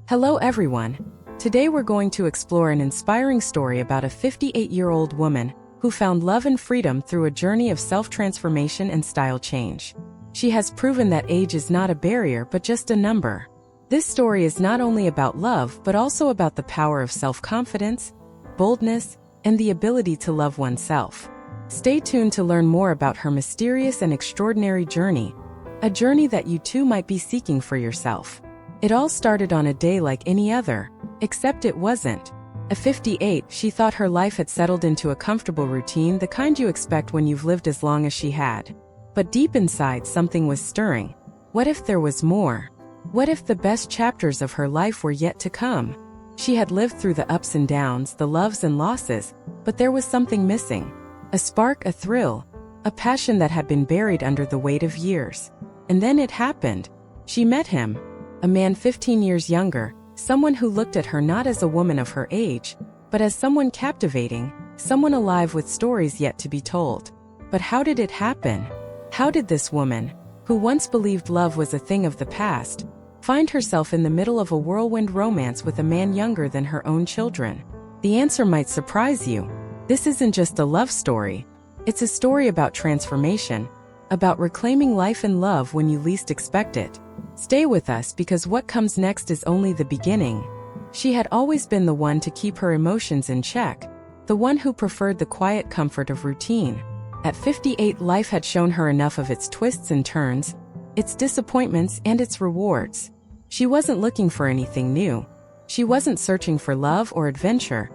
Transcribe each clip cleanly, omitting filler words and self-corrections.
Hello everyone. Today we're going to explore an inspiring story about a 58-year-old woman who found love and freedom through a journey of self-transformation and style change. She has proven that age is not a barrier but just a number. This story is not only about love but also about the power of self-confidence, boldness, and the ability to love oneself. Stay tuned to learn more about her mysterious and extraordinary journey, a journey that you too might be seeking for yourself. It all started on a day like any other, except it wasn't. At 58, she thought her life had settled into a comfortable routine, the kind you expect when you've lived as long as she had. But deep inside, something was stirring. What if there was more? What if the best chapters of her life were yet to come? She had lived through the ups and downs, the loves and losses, but there was something missing. A spark, a thrill, a passion that had been buried under the weight of years. And then it happened. She met him. A man 15 years younger, someone who looked at her not as a woman of her age, but as someone captivating, someone alive with stories yet to be told. But how did it happen? How did this woman, who once believed love was a thing of the past, find herself in the middle of a whirlwind romance with a man younger than her own children? The answer might surprise you. This isn't just a love story. It's a story about transformation, about reclaiming life and love when you least expect it. Stay with us because what comes next is only the beginning. She had always been the one to keep her emotions in check, the one who preferred the quiet comfort of routine. At 58, life had shown her enough of its twists and turns, its disappointments and its rewards. She wasn't looking for anything new. She wasn't searching for love or adventure,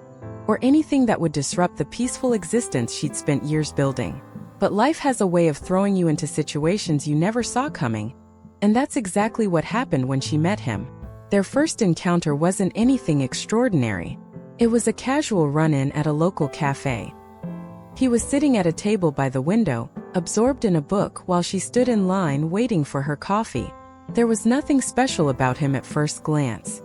or anything that would disrupt the peaceful existence she'd spent years building. But life has a way of throwing you into situations you never saw coming. And that's exactly what happened when she met him. Their first encounter wasn't anything extraordinary. It was a casual run-in at a local cafe. He was sitting at a table by the window, absorbed in a book while she stood in line waiting for her coffee. There was nothing special about him at first glance.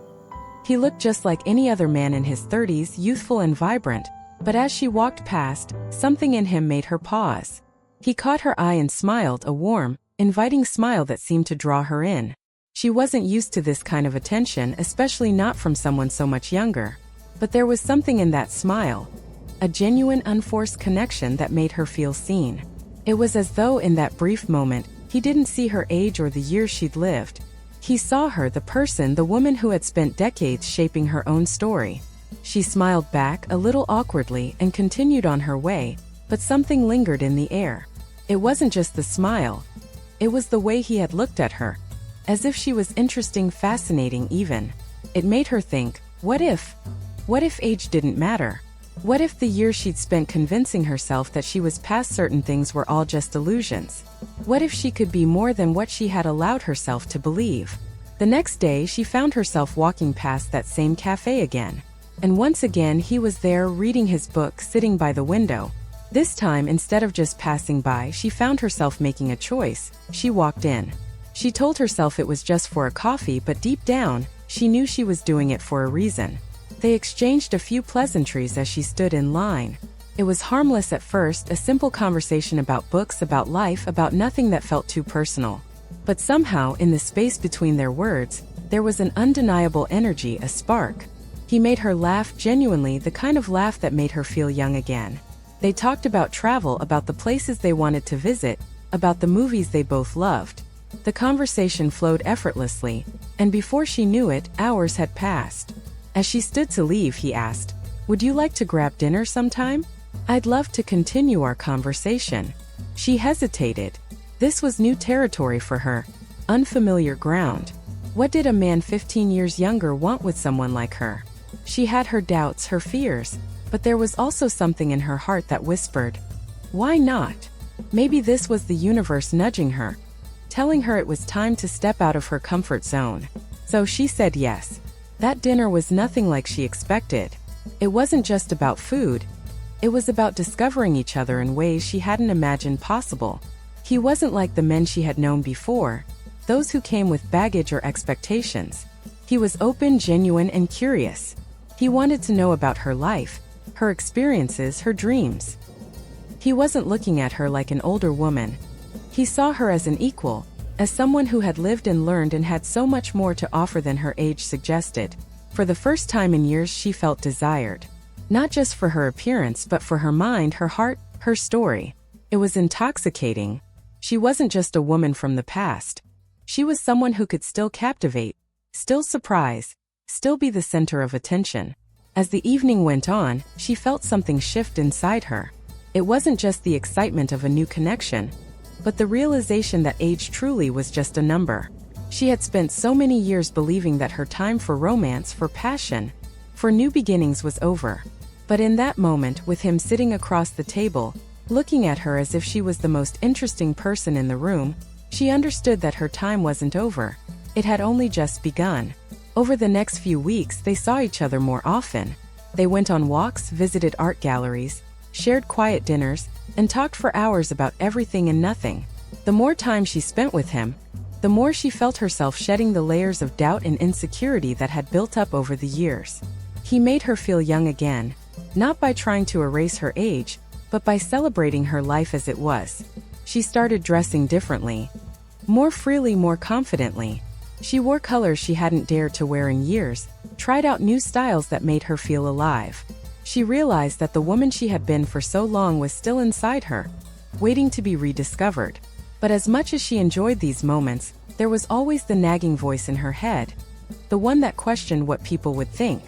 He looked just like any other man in his 30s, youthful and vibrant, but as she walked past, something in him made her pause. He caught her eye and smiled, a warm, inviting smile that seemed to draw her in. She wasn't used to this kind of attention, especially not from someone so much younger. But there was something in that smile, a genuine, unforced connection that made her feel seen. It was as though in that brief moment, he didn't see her age or the years she'd lived. He saw her, the person, the woman who had spent decades shaping her own story. She smiled back, a little awkwardly, and continued on her way, but something lingered in the air. It wasn't just the smile. It was the way he had looked at her, as if she was interesting, fascinating even. It made her think, what if age didn't matter? What if the years she'd spent convincing herself that she was past certain things were all just illusions? What if she could be more than what she had allowed herself to believe? The next day, she found herself walking past that same cafe again. And once again, he was there reading his book, sitting by the window. This time, instead of just passing by, she found herself making a choice. She walked in. She told herself it was just for a coffee, but deep down, she knew she was doing it for a reason. They exchanged a few pleasantries as she stood in line. It was harmless at first, a simple conversation about books, about life, about nothing that felt too personal. But somehow, in the space between their words, there was an undeniable energy, a spark. He made her laugh, genuinely, the kind of laugh that made her feel young again. They talked about travel, about the places they wanted to visit, about the movies they both loved. The conversation flowed effortlessly, and before she knew it, hours had passed. As she stood to leave, he asked, "Would you like to grab dinner sometime? I'd love to continue our conversation." She hesitated. This was new territory for her, unfamiliar ground. What did a man 15 years younger want with someone like her? She had her doubts, her fears. But there was also something in her heart that whispered, why not? Maybe this was the universe nudging her, telling her it was time to step out of her comfort zone. So she said yes. That dinner was nothing like she expected. It wasn't just about food. It was about discovering each other in ways she hadn't imagined possible. He wasn't like the men she had known before, those who came with baggage or expectations. He was open, genuine, and curious. He wanted to know about her life, her experiences, her dreams. He wasn't looking at her like an older woman. He saw her as an equal, As someone who had lived and learned and had so much more to offer than her age suggested, for the first time in years she felt desired. Not just for her appearance but for her mind, her heart, her story. It was intoxicating. She wasn't just a woman from the past. She was someone who could still captivate, still surprise, still be the center of attention. As the evening went on, she felt something shift inside her. It wasn't just the excitement of a new connection, but the realization that age truly was just a number. She had spent so many years believing that her time for romance, for passion, for new beginnings was over. But in that moment, with him sitting across the table, looking at her as if she was the most interesting person in the room, she understood that her time wasn't over. It had only just begun. Over the next few weeks, they saw each other more often. They went on walks, visited art galleries, shared quiet dinners, and talked for hours about everything and nothing. The more time she spent with him, the more she felt herself shedding the layers of doubt and insecurity that had built up over the years. He made her feel young again, not by trying to erase her age, but by celebrating her life as it was. She started dressing differently, more freely, more confidently. She wore colors she hadn't dared to wear in years, tried out new styles that made her feel alive. She realized that the woman she had been for so long was still inside her, waiting to be rediscovered. But as much as she enjoyed these moments, there was always the nagging voice in her head, the one that questioned what people would think.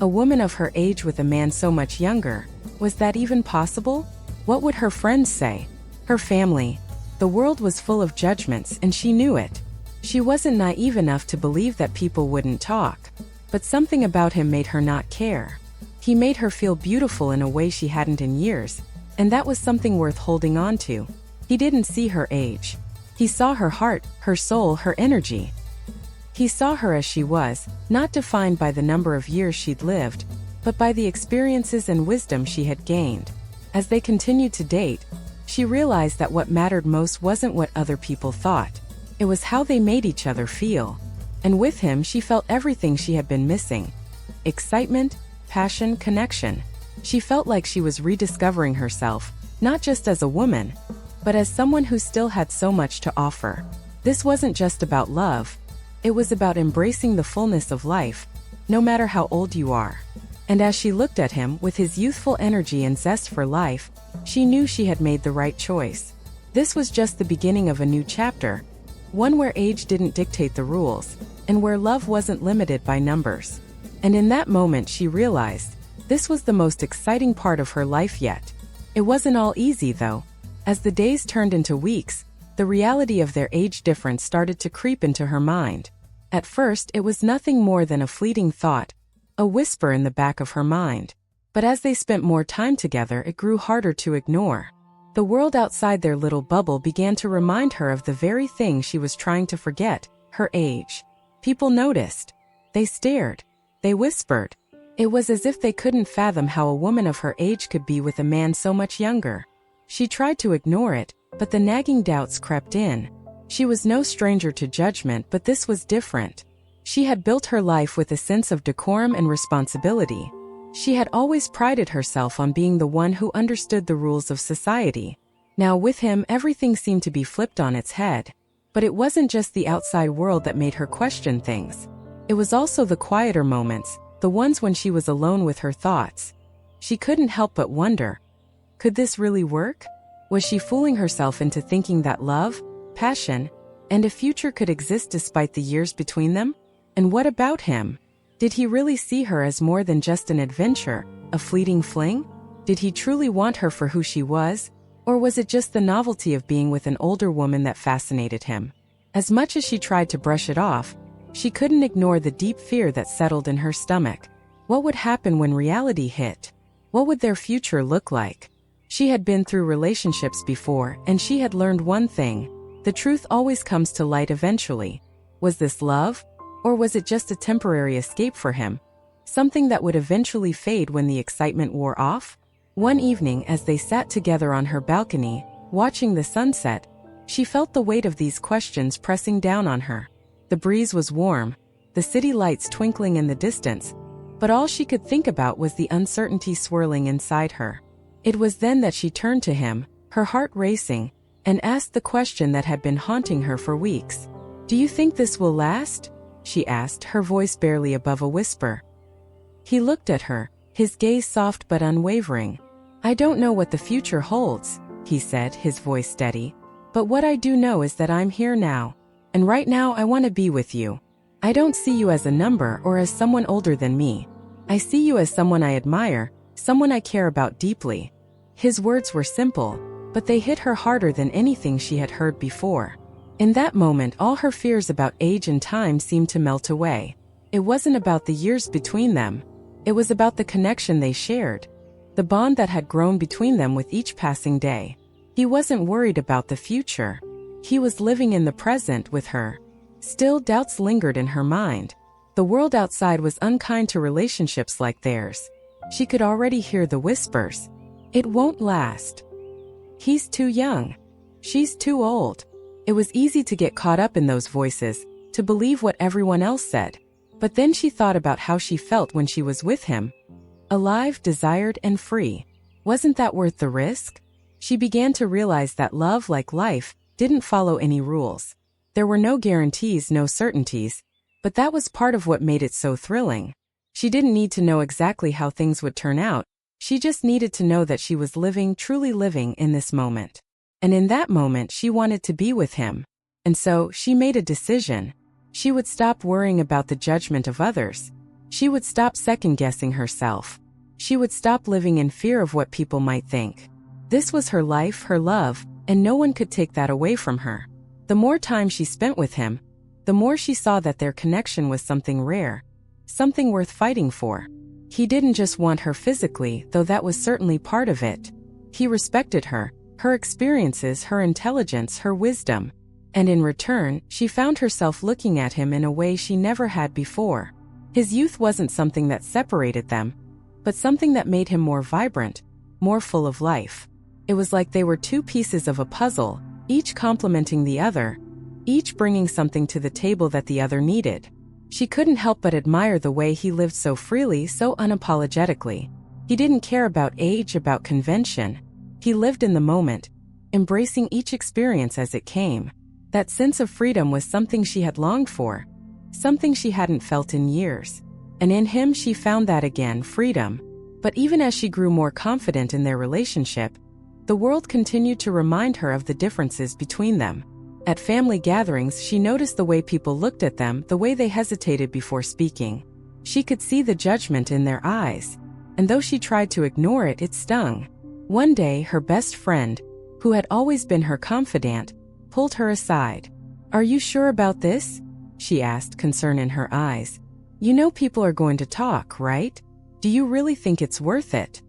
A woman of her age with a man so much younger, was that even possible? What would her friends say? Her family? The world was full of judgments, and she knew it. She wasn't naive enough to believe that people wouldn't talk, but something about him made her not care. He made her feel beautiful in a way she hadn't in years, and that was something worth holding on to. He didn't see her age. He saw her heart, her soul, her energy. He saw her as she was, not defined by the number of years she'd lived, but by the experiences and wisdom she had gained. As they continued to date, she realized that what mattered most wasn't what other people thought. It was how they made each other feel. And with him, she felt everything she had been missing. Excitement, passion, connection. She felt like she was rediscovering herself, not just as a woman, but as someone who still had so much to offer. This wasn't just about love. It was about embracing the fullness of life, no matter how old you are. And as she looked at him, with his youthful energy and zest for life, she knew she had made the right choice. This was just the beginning of a new chapter, one where age didn't dictate the rules, and where love wasn't limited by numbers. And in that moment she realized, this was the most exciting part of her life yet. It wasn't all easy though. As the days turned into weeks, the reality of their age difference started to creep into her mind. At first it was nothing more than a fleeting thought, a whisper in the back of her mind. But as they spent more time together, it grew harder to ignore. The world outside their little bubble began to remind her of the very thing she was trying to forget, her age. People noticed. They stared. They whispered. It was as if they couldn't fathom how a woman of her age could be with a man so much younger. She tried to ignore it, but the nagging doubts crept in. She was no stranger to judgment, but this was different. She had built her life with a sense of decorum and responsibility. She had always prided herself on being the one who understood the rules of society. Now with him, everything seemed to be flipped on its head. But it wasn't just the outside world that made her question things. It was also the quieter moments, the ones when she was alone with her thoughts. She couldn't help but wonder, could this really work? Was she fooling herself into thinking that love, passion, and a future could exist despite the years between them? And what about him? Did he really see her as more than just an adventure, a fleeting fling? Did he truly want her for who she was? Or was it just the novelty of being with an older woman that fascinated him? As much as she tried to brush it off, she couldn't ignore the deep fear that settled in her stomach. What would happen when reality hit? What would their future look like? She had been through relationships before, and she had learned one thing. The truth always comes to light eventually. Was this love? Or was it just a temporary escape for him? Something that would eventually fade when the excitement wore off? One evening, as they sat together on her balcony, watching the sunset, she felt the weight of these questions pressing down on her. The breeze was warm, the city lights twinkling in the distance, but all she could think about was the uncertainty swirling inside her. It was then that she turned to him, her heart racing, and asked the question that had been haunting her for weeks. "Do you think this will last?" she asked, her voice barely above a whisper. He looked at her, his gaze soft but unwavering. "I don't know what the future holds," he said, his voice steady. "But what I do know is that I'm here now. And right now I want to be with you. I don't see you as a number or as someone older than me. I see you as someone I admire, someone I care about deeply." His words were simple, but they hit her harder than anything she had heard before. In that moment, all her fears about age and time seemed to melt away. It wasn't about the years between them. It was about the connection they shared, the bond that had grown between them with each passing day. He wasn't worried about the future. He was living in the present with her. Still, doubts lingered in her mind. The world outside was unkind to relationships like theirs. She could already hear the whispers. "It won't last. He's too young. She's too old." It was easy to get caught up in those voices, to believe what everyone else said. But then she thought about how she felt when she was with him. Alive, desired, and free. Wasn't that worth the risk? She began to realize that love, like life, didn't follow any rules. There were no guarantees, no certainties, but that was part of what made it so thrilling. She didn't need to know exactly how things would turn out. She just needed to know that she was living, truly living in this moment. And in that moment, she wanted to be with him. And so, she made a decision. She would stop worrying about the judgment of others. She would stop second-guessing herself. She would stop living in fear of what people might think. This was her life, her love, and no one could take that away from her. The more time she spent with him, the more she saw that their connection was something rare, something worth fighting for. He didn't just want her physically, though that was certainly part of it. He respected her, her experiences, her intelligence, her wisdom. And in return, she found herself looking at him in a way she never had before. His youth wasn't something that separated them, but something that made him more vibrant, more full of life. It was like they were two pieces of a puzzle, each complementing the other, each bringing something to the table that the other needed. She couldn't help but admire the way he lived so freely, so unapologetically. He didn't care about age, about convention. He lived in the moment, embracing each experience as it came. That sense of freedom was something she had longed for, something she hadn't felt in years. And in him she found that again, freedom. But even as she grew more confident in their relationship, the world continued to remind her of the differences between them. At family gatherings, she noticed the way people looked at them, the way they hesitated before speaking. She could see the judgment in their eyes, and though she tried to ignore it, it stung. One day, her best friend, who had always been her confidant, pulled her aside. "Are you sure about this?" she asked, concern in her eyes. "You know people are going to talk, right? Do you really think it's worth it?"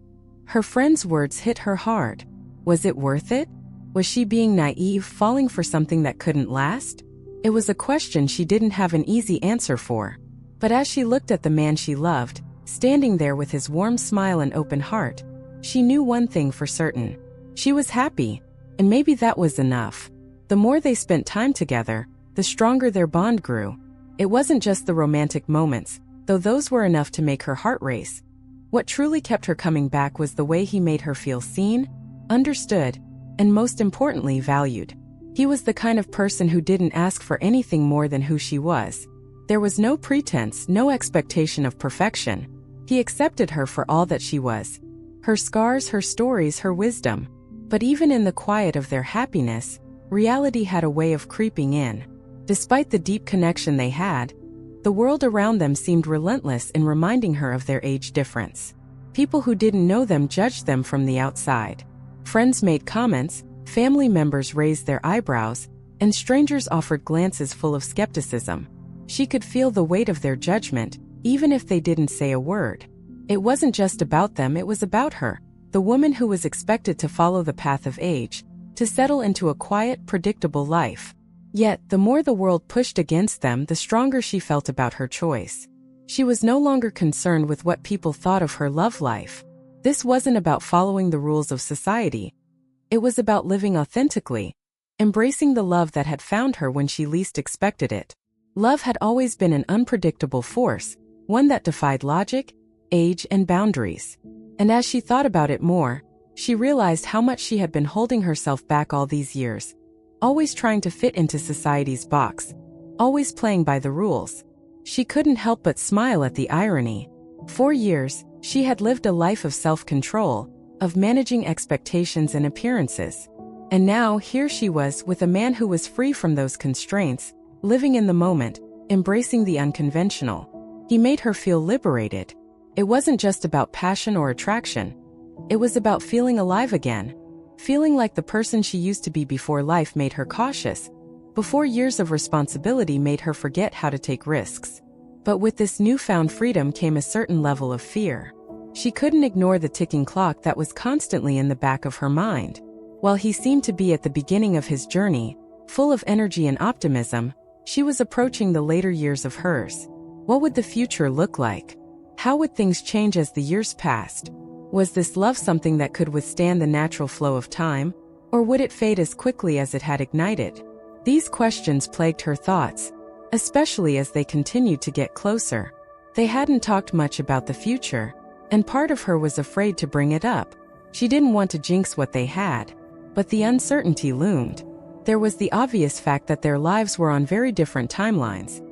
Her friend's words hit her hard. Was it worth it? Was she being naive, falling for something that couldn't last? It was a question she didn't have an easy answer for. But as she looked at the man she loved, standing there with his warm smile and open heart, she knew one thing for certain. She was happy, and maybe that was enough. The more they spent time together, the stronger their bond grew. It wasn't just the romantic moments, though those were enough to make her heart race. What truly kept her coming back was the way he made her feel seen, understood, and most importantly, valued. He was the kind of person who didn't ask for anything more than who she was. There was no pretense, no expectation of perfection. He accepted her for all that she was. Her scars, her stories, her wisdom. But even in the quiet of their happiness, reality had a way of creeping in. Despite the deep connection they had, the world around them seemed relentless in reminding her of their age difference. People who didn't know them judged them from the outside. Friends made comments, family members raised their eyebrows, and strangers offered glances full of skepticism. She could feel the weight of their judgment, even if they didn't say a word. It wasn't just about them, it was about her, the woman who was expected to follow the path of age, to settle into a quiet, predictable life. Yet, the more the world pushed against them, the stronger she felt about her choice. She was no longer concerned with what people thought of her love life. This wasn't about following the rules of society. It was about living authentically, embracing the love that had found her when she least expected it. Love had always been an unpredictable force, one that defied logic, age, and boundaries. And as she thought about it more, She realized how much she had been holding herself back all these years, always trying to fit into society's box, always playing by the rules. She couldn't help but smile at the irony. For years, she had lived a life of self-control, of managing expectations and appearances. And now, here she was with a man who was free from those constraints, living in the moment, embracing the unconventional. He made her feel liberated. It wasn't just about passion or attraction. It was about feeling alive again. Feeling like the person she used to be before life made her cautious, before years of responsibility made her forget how to take risks. But with this newfound freedom came a certain level of fear. She couldn't ignore the ticking clock that was constantly in the back of her mind. While he seemed to be at the beginning of his journey, full of energy and optimism, she was approaching the later years of hers. What would the future look like? How would things change as the years passed? Was this love something that could withstand the natural flow of time, or would it fade as quickly as it had ignited? These questions plagued her thoughts, especially as they continued to get closer. They hadn't talked much about the future, and part of her was afraid to bring it up. She didn't want to jinx what they had. But the uncertainty loomed. There was the obvious fact that their lives were on very different timelines.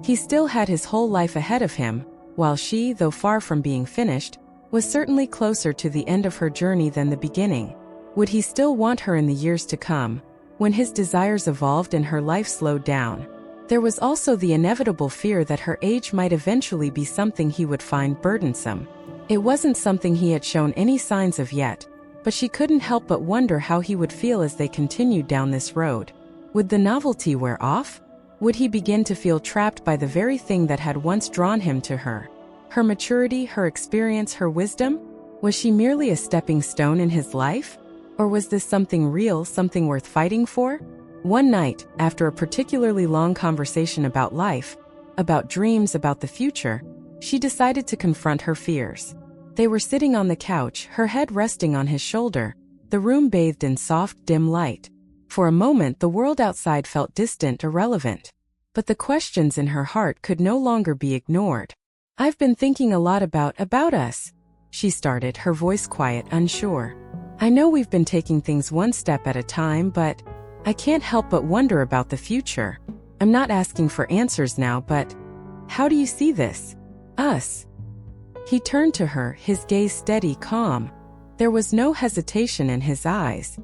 He still had his whole life ahead of him, while she, though far from being finished, was certainly closer to the end of her journey than the beginning. Would he still want her in the years to come, when his desires evolved and her life slowed down? There was also the inevitable fear that her age might eventually be something he would find burdensome. It wasn't something he had shown any signs of yet, but she couldn't help but wonder how he would feel as they continued down this road. Would the novelty wear off? Would he begin to feel trapped by the very thing that had once drawn him to her? Her maturity, her experience, her wisdom? Was she merely a stepping stone in his life? Or was this something real, something worth fighting for? One night, after a particularly long conversation about life, about dreams, about the future, she decided to confront her fears. They were sitting on the couch, her head resting on his shoulder, the room bathed in soft, dim light. For a moment, the world outside felt distant, irrelevant. But the questions in her heart could no longer be ignored. "I've been thinking a lot about us," she started, her voice quiet, unsure. "I know we've been taking things one step at a time, but I can't help but wonder about the future. I'm not asking for answers now, but how do you see this? Us?" He turned to her, his gaze steady, calm. There was no hesitation in his eyes.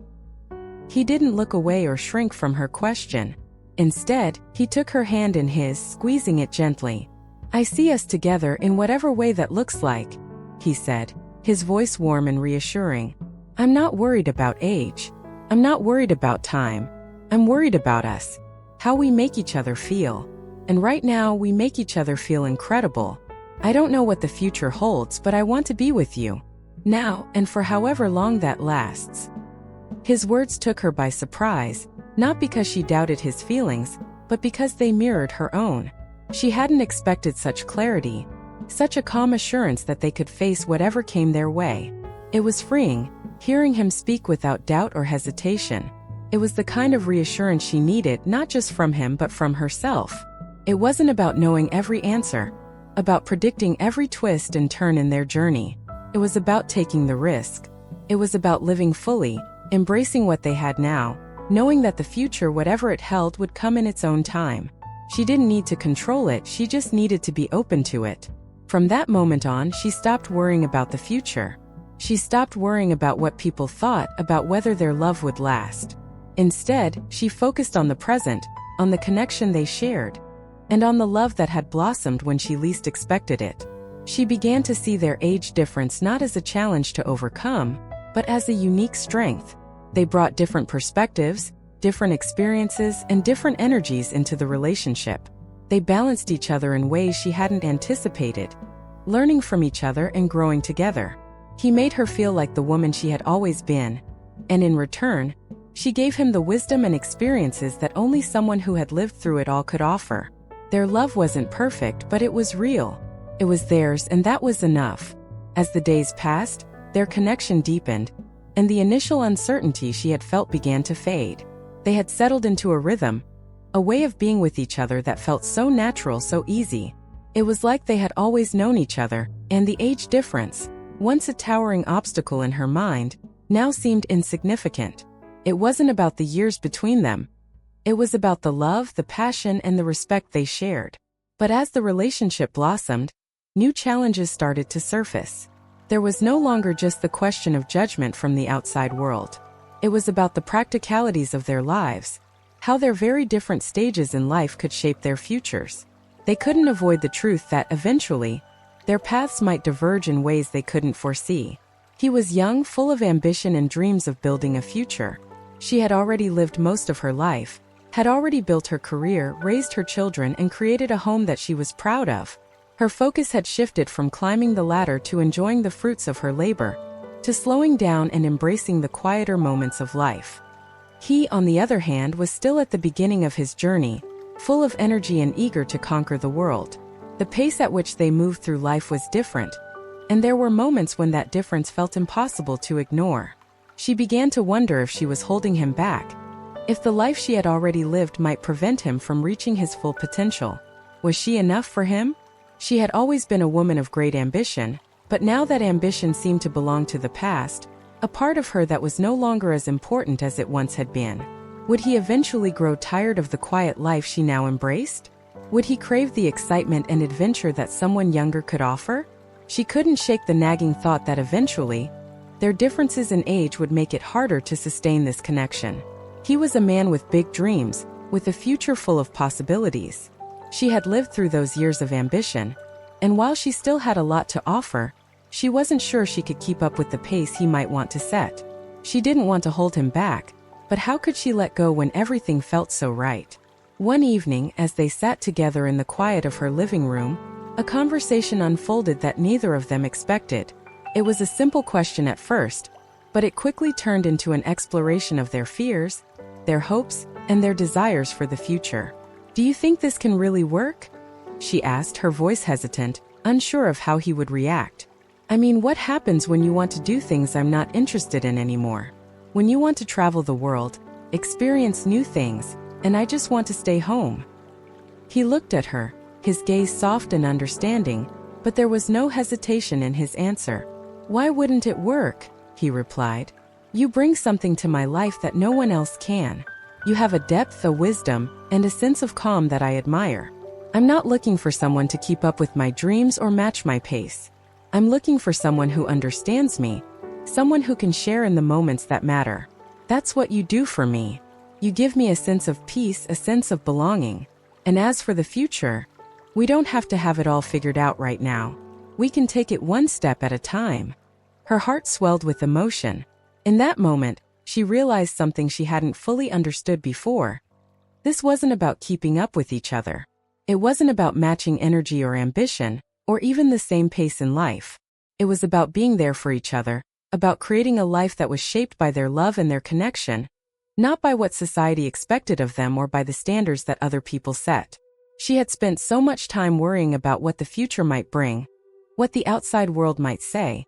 He didn't look away or shrink from her question. Instead, he took her hand in his, squeezing it gently. "I see us together in whatever way that looks like," he said, his voice warm and reassuring. "I'm not worried about age. I'm not worried about time. I'm worried about us, how we make each other feel. And right now, we make each other feel incredible. I don't know what the future holds, but I want to be with you. Now, and for however long that lasts." His words took her by surprise, not because she doubted his feelings, but because they mirrored her own. She hadn't expected such clarity, such a calm assurance that they could face whatever came their way. It was freeing, hearing him speak without doubt or hesitation. It was the kind of reassurance she needed, not just from him but from herself. It wasn't about knowing every answer, about predicting every twist and turn in their journey. It was about taking the risk. It was about living fully, embracing what they had now, knowing that the future, whatever it held, would come in its own time. She didn't need to control it, she just needed to be open to it. From that moment on, she stopped worrying about the future. She stopped worrying about what people thought, about whether their love would last. Instead, she focused on the present, on the connection they shared, and on the love that had blossomed when she least expected it. She began to see their age difference not as a challenge to overcome, but as a unique strength. They brought different perspectives, different experiences, and different energies into the relationship. They balanced each other in ways she hadn't anticipated, learning from each other and growing together. He made her feel like the woman she had always been, and in return, she gave him the wisdom and experiences that only someone who had lived through it all could offer. Their love wasn't perfect, but it was real. It was theirs, and that was enough. As the days passed, their connection deepened, and the initial uncertainty she had felt began to fade. They had settled into a rhythm, a way of being with each other that felt so natural, so easy. It was like they had always known each other, and the age difference, once a towering obstacle in her mind, now seemed insignificant. It wasn't about the years between them. It was about the love, the passion, and the respect they shared. But as the relationship blossomed, new challenges started to surface. There was no longer just the question of judgment from the outside world. It was about the practicalities of their lives, how their very different stages in life could shape their futures. They couldn't avoid the truth that, eventually, their paths might diverge in ways they couldn't foresee. He was young, full of ambition and dreams of building a future. She had already lived most of her life, had already built her career, raised her children, and created a home that she was proud of. Her focus had shifted from climbing the ladder to enjoying the fruits of her labor, to slowing down and embracing the quieter moments of life. He, on the other hand, was still at the beginning of his journey, full of energy and eager to conquer the world. The pace at which they moved through life was different, and there were moments when that difference felt impossible to ignore. She began to wonder if she was holding him back, if the life she had already lived might prevent him from reaching his full potential. Was she enough for him? She had always been a woman of great ambition, but now that ambition seemed to belong to the past, a part of her that was no longer as important as it once had been. Would he eventually grow tired of the quiet life she now embraced? Would he crave the excitement and adventure that someone younger could offer? She couldn't shake the nagging thought that eventually, their differences in age would make it harder to sustain this connection. He was a man with big dreams, with a future full of possibilities. She had lived through those years of ambition, and while she still had a lot to offer, she wasn't sure she could keep up with the pace he might want to set. She didn't want to hold him back, but how could she let go when everything felt so right? One evening, as they sat together in the quiet of her living room, a conversation unfolded that neither of them expected. It was a simple question at first, but it quickly turned into an exploration of their fears, their hopes, and their desires for the future. "Do you think this can really work?" she asked, her voice hesitant, unsure of how he would react. "I mean, what happens when you want to do things I'm not interested in anymore? When you want to travel the world, experience new things, and I just want to stay home?" He looked at her, his gaze soft and understanding, but there was no hesitation in his answer. "Why wouldn't it work?" he replied. "You bring something to my life that no one else can. You have a depth, a wisdom, and a sense of calm that I admire. I'm not looking for someone to keep up with my dreams or match my pace. I'm looking for someone who understands me, someone who can share in the moments that matter. That's what you do for me. You give me a sense of peace, a sense of belonging. And as for the future, we don't have to have it all figured out right now. We can take it one step at a time." Her heart swelled with emotion. In that moment, she realized something she hadn't fully understood before. This wasn't about keeping up with each other. It wasn't about matching energy or ambition, or even the same pace in life. It was about being there for each other, about creating a life that was shaped by their love and their connection, not by what society expected of them or by the standards that other people set. She had spent so much time worrying about what the future might bring, what the outside world might say,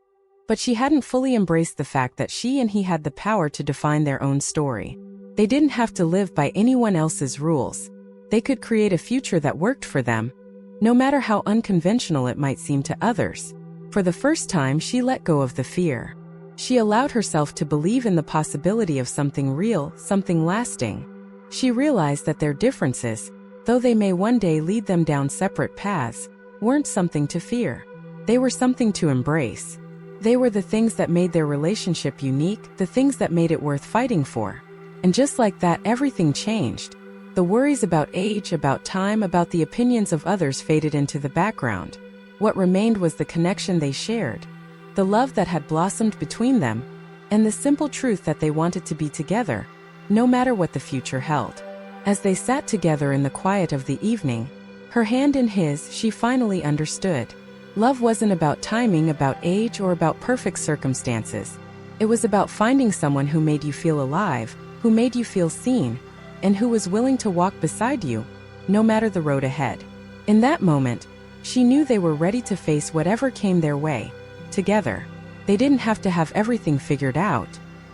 but she hadn't fully embraced the fact that she and he had the power to define their own story. They didn't have to live by anyone else's rules. They could create a future that worked for them, no matter how unconventional it might seem to others. For the first time, she let go of the fear. She allowed herself to believe in the possibility of something real, something lasting. She realized that their differences, though they may one day lead them down separate paths, weren't something to fear. They were something to embrace. They were the things that made their relationship unique, the things that made it worth fighting for. And just like that, everything changed. The worries about age, about time, about the opinions of others faded into the background. What remained was the connection they shared, the love that had blossomed between them, and the simple truth that they wanted to be together, no matter what the future held. As they sat together in the quiet of the evening, her hand in his, she finally understood. Love wasn't about timing, about age, or about perfect circumstances. It was about finding someone who made you feel alive, who made you feel seen, and who was willing to walk beside you, no matter the road ahead. In that moment, she knew they were ready to face whatever came their way, together. They didn't have to have everything figured out.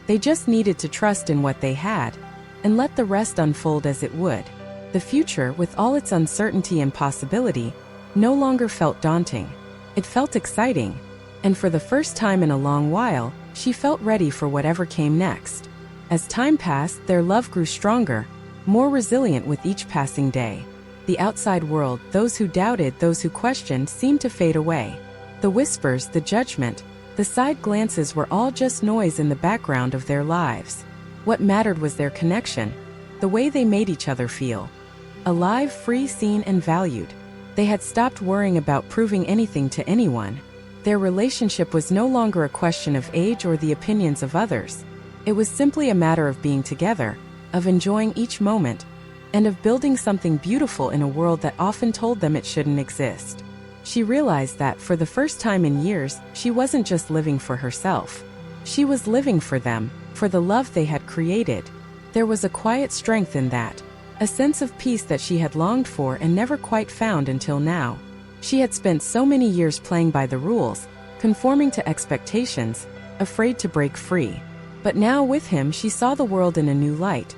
They just needed to trust in what they had, and let the rest unfold as it would. The future, with all its uncertainty and possibility, no longer felt daunting. It felt exciting. And for the first time in a long while, she felt ready for whatever came next. As time passed, their love grew stronger, more resilient with each passing day. The outside world, those who doubted, those who questioned, seemed to fade away. The whispers, the judgment, the side glances were all just noise in the background of their lives. What mattered was their connection, the way they made each other feel. Alive, free, seen, and valued. They had stopped worrying about proving anything to anyone. Their relationship was no longer a question of age or the opinions of others. It was simply a matter of being together, of enjoying each moment, and of building something beautiful in a world that often told them it shouldn't exist. She realized that, for the first time in years, she wasn't just living for herself. She was living for them, for the love they had created. There was a quiet strength in that, a sense of peace that she had longed for and never quite found until now. She had spent so many years playing by the rules, conforming to expectations, afraid to break free. But now with him she saw the world in a new light.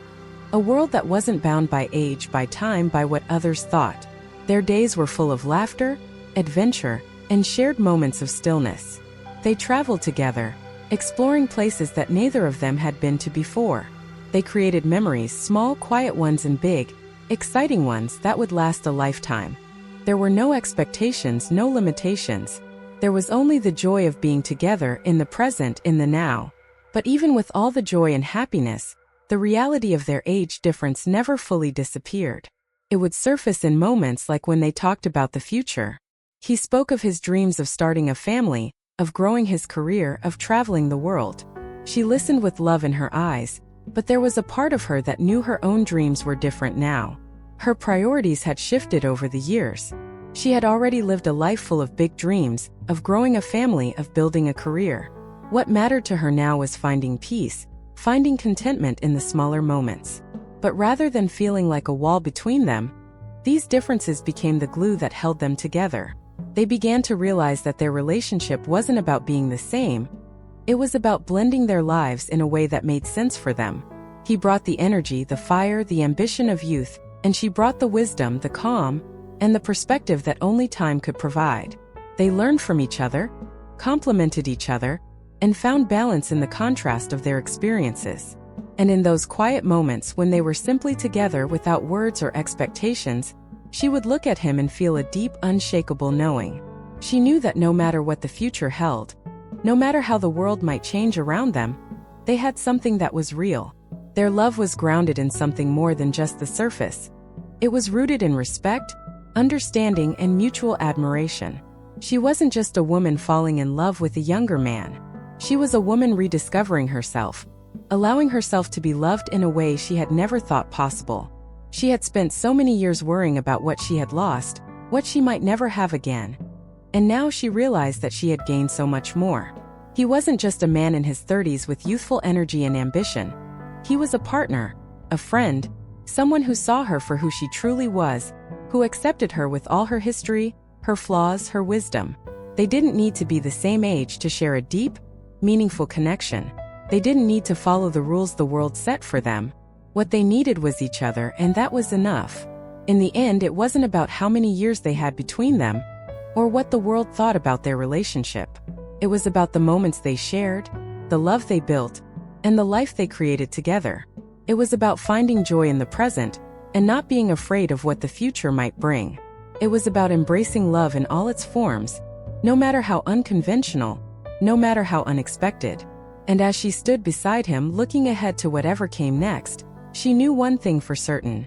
A world that wasn't bound by age, by time, by what others thought. Their days were full of laughter, adventure, and shared moments of stillness. They traveled together, exploring places that neither of them had been to before. They created memories, small, quiet ones and big, exciting ones that would last a lifetime. There were no expectations, no limitations. There was only the joy of being together, in the present, in the now. But even with all the joy and happiness, the reality of their age difference never fully disappeared. It would surface in moments like when they talked about the future. He spoke of his dreams of starting a family, of growing his career, of traveling the world. She listened with love in her eyes, but there was a part of her that knew her own dreams were different now. Her priorities had shifted over the years. She had already lived a life full of big dreams, of growing a family, of building a career. What mattered to her now was finding peace, finding contentment in the smaller moments. But rather than feeling like a wall between them, these differences became the glue that held them together. They began to realize that their relationship wasn't about being the same. It was about blending their lives in a way that made sense for them. He brought the energy, the fire, the ambition of youth, and she brought the wisdom, the calm, and the perspective that only time could provide. They learned from each other, complemented each other, and found balance in the contrast of their experiences. And in those quiet moments when they were simply together without words or expectations, she would look at him and feel a deep, unshakable knowing. She knew that no matter what the future held, no matter how the world might change around them, they had something that was real. Their love was grounded in something more than just the surface. It was rooted in respect, understanding, and mutual admiration. She wasn't just a woman falling in love with a younger man. She was a woman rediscovering herself, allowing herself to be loved in a way she had never thought possible. She had spent so many years worrying about what she had lost, what she might never have again. And now she realized that she had gained so much more. He wasn't just a man in his 30s with youthful energy and ambition. He was a partner, a friend, someone who saw her for who she truly was, who accepted her with all her history, her flaws, her wisdom. They didn't need to be the same age to share a deep, meaningful connection. They didn't need to follow the rules the world set for them. What they needed was each other, and that was enough. In the end, it wasn't about how many years they had between them, or what the world thought about their relationship. It was about the moments they shared, the love they built, and the life they created together. It was about finding joy in the present, and not being afraid of what the future might bring. It was about embracing love in all its forms, no matter how unconventional, no matter how unexpected. And as she stood beside him, looking ahead to whatever came next, she knew one thing for certain.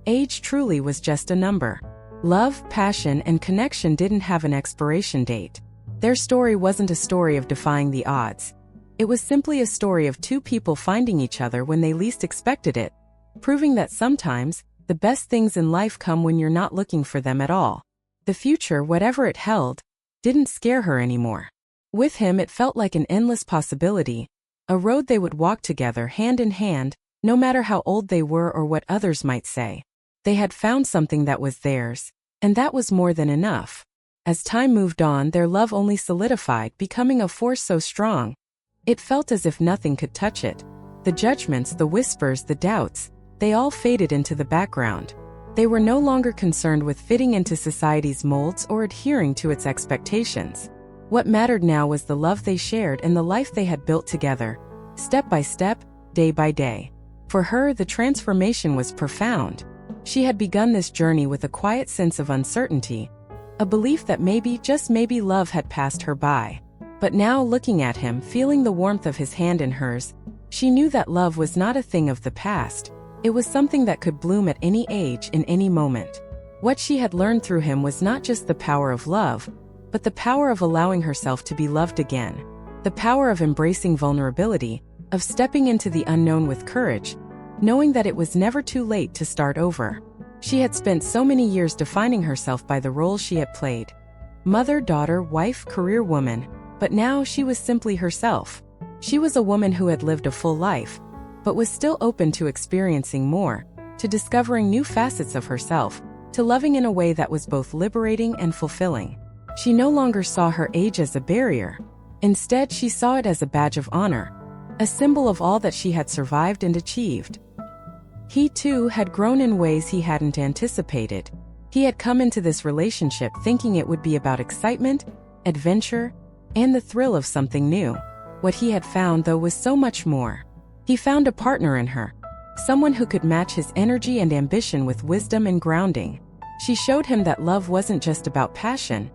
Age truly was just a number. Love, passion, and connection didn't have an expiration date. Their story wasn't a story of defying the odds. It was simply a story of two people finding each other when they least expected it, proving that sometimes, the best things in life come when you're not looking for them at all. The future, whatever it held, didn't scare her anymore. With him, it felt like an endless possibility, a road they would walk together hand in hand, no matter how old they were or what others might say. They had found something that was theirs, and that was more than enough. As time moved on, their love only solidified, becoming a force so strong. It felt as if nothing could touch it. The judgments, the whispers, the doubts, they all faded into the background. They were no longer concerned with fitting into society's molds or adhering to its expectations. What mattered now was the love they shared and the life they had built together, step by step, day by day. For her, the transformation was profound. She had begun this journey with a quiet sense of uncertainty, a belief that maybe, just maybe, love had passed her by. But now, looking at him, feeling the warmth of his hand in hers, she knew that love was not a thing of the past. It was something that could bloom at any age, in any moment. What she had learned through him was not just the power of love, but the power of allowing herself to be loved again. The power of embracing vulnerability, of stepping into the unknown with courage, knowing that it was never too late to start over. She had spent so many years defining herself by the roles she had played: mother, daughter, wife, career woman. But now she was simply herself. She was a woman who had lived a full life, but was still open to experiencing more, to discovering new facets of herself, to loving in a way that was both liberating and fulfilling. She no longer saw her age as a barrier. Instead, she saw it as a badge of honor, a symbol of all that she had survived and achieved. He, too, had grown in ways he hadn't anticipated. He had come into this relationship thinking it would be about excitement, adventure, and the thrill of something new. What he had found, though, was so much more. He found a partner in her, someone who could match his energy and ambition with wisdom and grounding. She showed him that love wasn't just about passion.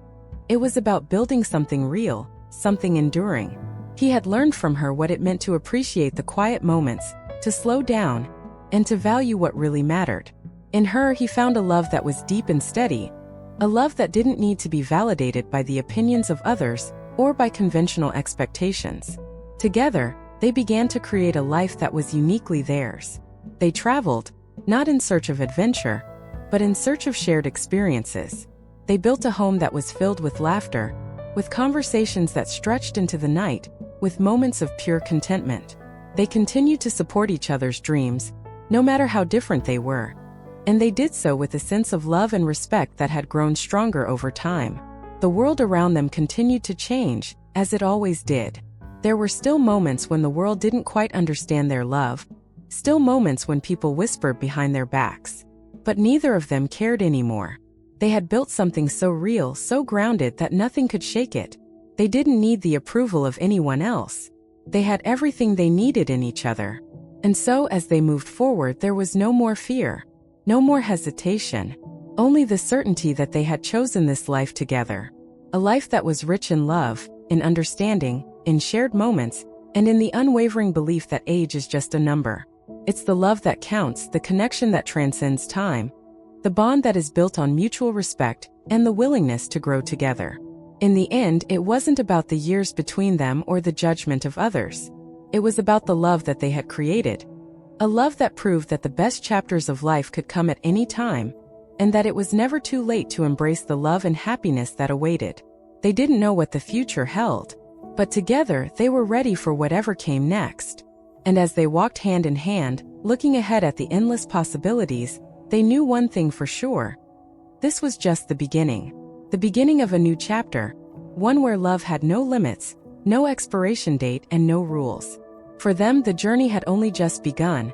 It was about building something real, something enduring. He had learned from her what it meant to appreciate the quiet moments, to slow down, and to value what really mattered. In her, he found a love that was deep and steady, a love that didn't need to be validated by the opinions of others or by conventional expectations. Together, they began to create a life that was uniquely theirs. They traveled, not in search of adventure, but in search of shared experiences. They built a home that was filled with laughter, with conversations that stretched into the night, with moments of pure contentment. They continued to support each other's dreams, no matter how different they were. And they did so with a sense of love and respect that had grown stronger over time. The world around them continued to change, as it always did. There were still moments when the world didn't quite understand their love, still moments when people whispered behind their backs. But neither of them cared anymore. They had built something so real, so grounded that nothing could shake it. They didn't need the approval of anyone else. They had everything they needed in each other. And so, as they moved forward, there was no more fear, no more hesitation, only the certainty that they had chosen this life together. A life that was rich in love, in understanding, in shared moments, and in the unwavering belief that age is just a number. It's the love that counts, the connection that transcends time, the bond that is built on mutual respect and the willingness to grow together. In the end, it wasn't about the years between them or the judgment of others. It was about the love that they had created. A love that proved that the best chapters of life could come at any time, and that it was never too late to embrace the love and happiness that awaited. They didn't know what the future held, but together they were ready for whatever came next. And as they walked hand in hand, looking ahead at the endless possibilities, they knew one thing for sure. This was just the beginning of a new chapter, one where love had no limits, no expiration date, and no rules. For them, the journey had only just begun,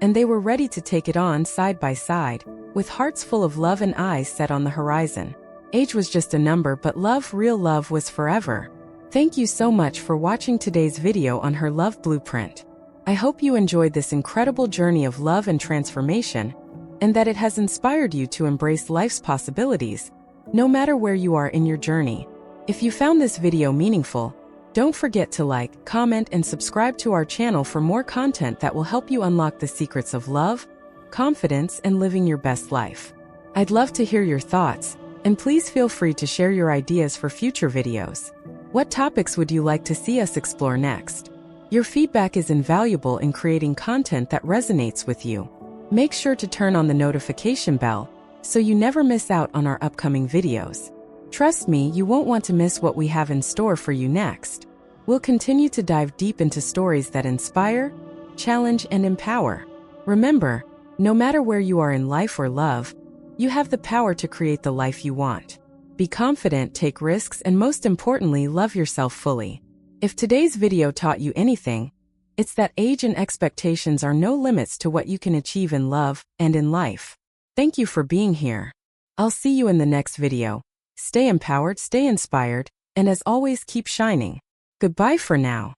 and they were ready to take it on side by side, with hearts full of love and eyes set on the horizon. Age was just a number, but love, real love, was forever. Thank you so much for watching today's video on her love blueprint. I hope you enjoyed this incredible journey of love and transformation, and that it has inspired you to embrace life's possibilities, no matter where you are in your journey. If you found this video meaningful, don't forget to like, comment, and subscribe to our channel for more content that will help you unlock the secrets of love, confidence, and living your best life. I'd love to hear your thoughts, and please feel free to share your ideas for future videos. What topics would you like to see us explore next? Your feedback is invaluable in creating content that resonates with you. Make sure to turn on the notification bell so you never miss out on our upcoming videos. Trust me, you won't want to miss what we have in store for you next. We'll continue to dive deep into stories that inspire, challenge, and empower. Remember, no matter where you are in life or love, you have the power to create the life you want. Be confident, take risks, and most importantly, love yourself fully. If today's video taught you anything, it's that age and expectations are no limits to what you can achieve in love and in life. Thank you for being here. I'll see you in the next video. Stay empowered, stay inspired, And as always, keep shining. Goodbye for now.